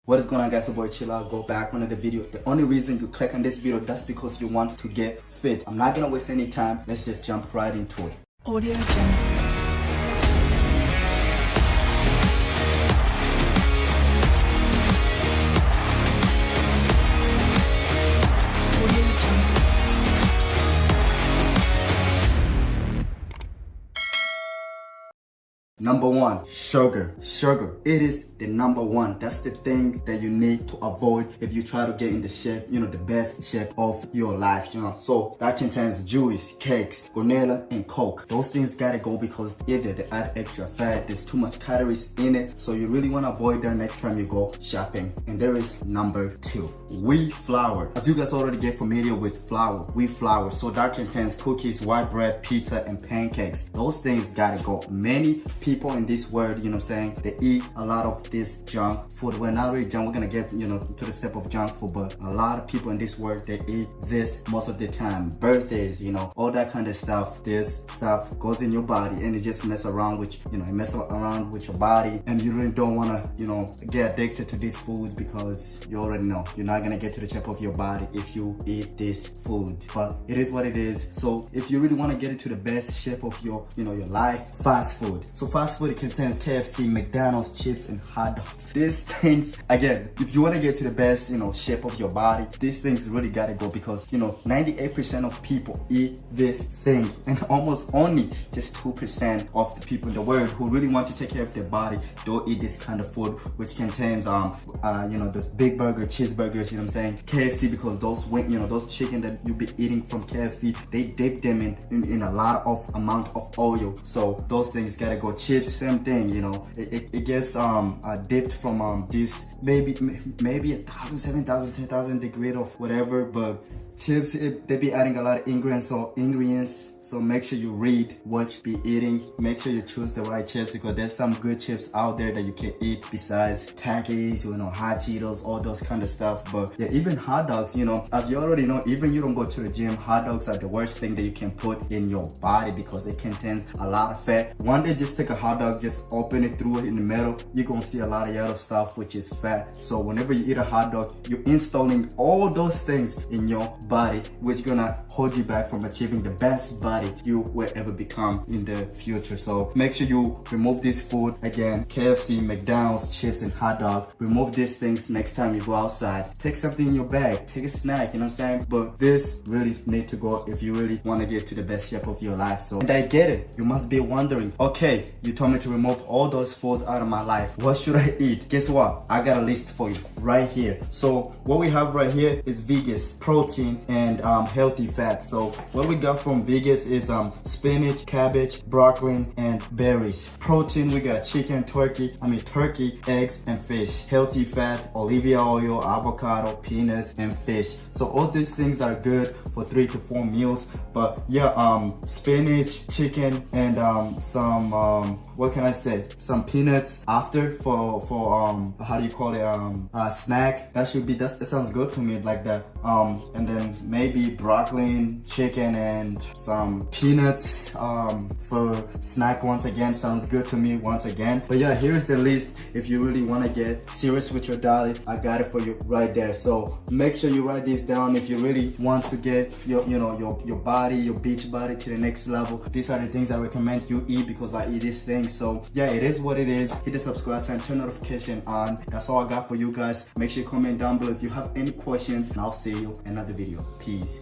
What is going on, guys? It's your boy Chilla. Go back on the video. The only reason you click on this video, that's because you want to get fit. I'm not gonna waste any time. Let's just jump right into it. Audio Jungle. Number one, sugar. Sugar. It is the number one. That's the thing that you need to avoid if you try to get in the shape, the best shape of your life, So that contains juice, cakes, granola, and Coke. Those things gotta go because either they add extra fat, there's too much calories in it. So you really wanna avoid that next time you go shopping. And there is number two, wheat flour. As you guys already get familiar with flour, wheat flour. So that contains cookies, white bread, pizza, and pancakes. Those things gotta go. Many people in this world, they eat a lot of this junk food. We're not really junk, we're gonna get, to the step of junk food, but a lot of people in this world, they eat this most of the time. Birthdays, all that kind of stuff. This stuff goes in your body and it just mess around with, it mess around with your body, and you really don't wanna, get addicted to these foods because you already know you're not gonna get to the shape of your body if you eat this food. But it is what it is. So if you really wanna get into the best shape of your, your life, fast food. So fast food, it contains KFC, McDonald's, chips, and hot dogs. These things, again, if you want to get to the best, shape of your body, these things really gotta go because, 98% of people eat this thing, and almost only just 2% of the people in the world who really want to take care of their body don't eat this kind of food, which contains, those big burger, cheeseburgers, KFC, because those those chicken that you be eating from KFC, they dip them in a lot of amount of oil. So those things gotta go. Chips, same thing, it gets dipped from this maybe 1,000, 7,000, 10,000 degree of whatever, but chips, they be adding a lot of ingredients, so make sure you read what you be eating. Make sure you choose the right chips because there's some good chips out there that you can eat besides Takis, hot Cheetos, all those kind of stuff. But yeah, even hot dogs, as you already know, even you don't go to the gym, hot dogs are the worst thing that you can put in your body because it contains a lot of fat. One day, just take a hot dog, just open it through it in the middle, you're gonna see a lot of yellow stuff, which is fat. So whenever you eat a hot dog, you're installing all those things in your body, which gonna hold you back from achieving the best body you will ever become in the future. So make sure you remove this food. Again, KFC, McDonald's, chips, and hot dog. Remove these things next time you go outside. Take something in your bag, take a snack, but this really need to go if you really want to get to the best shape of your life. So, and I get it, you must be wondering, okay, you told me to remove all those food out of my life, what should I eat? Guess what, I got a list for you right here. So what we have right here is vegans, protein, and healthy fat. So what we got from vegans is spinach, cabbage, broccoli, and berries. Protein, we got chicken, turkey, eggs, and fish. Healthy fat, olive oil, avocado, peanuts, and fish. So all these things are good for 3 to 4 meals. But yeah, spinach, chicken, and some what can I say, some peanuts after for how do you call it, snack. That sounds good to me, like that. And then maybe broccoli, chicken, and some peanuts for snack. Once again, sounds good to me once again. But yeah, here's the list. If you really want to get serious with your diet, I got it for you right there. So make sure you write this down if you really want to get your body, your beach body, to the next level. These are the things I recommend you eat because I eat these things. So yeah, it is what it is. Hit the subscribe sign, turn notification on. That's all I got for you guys. Make sure you comment down below if you have any questions, and I'll see you in another video. Peace.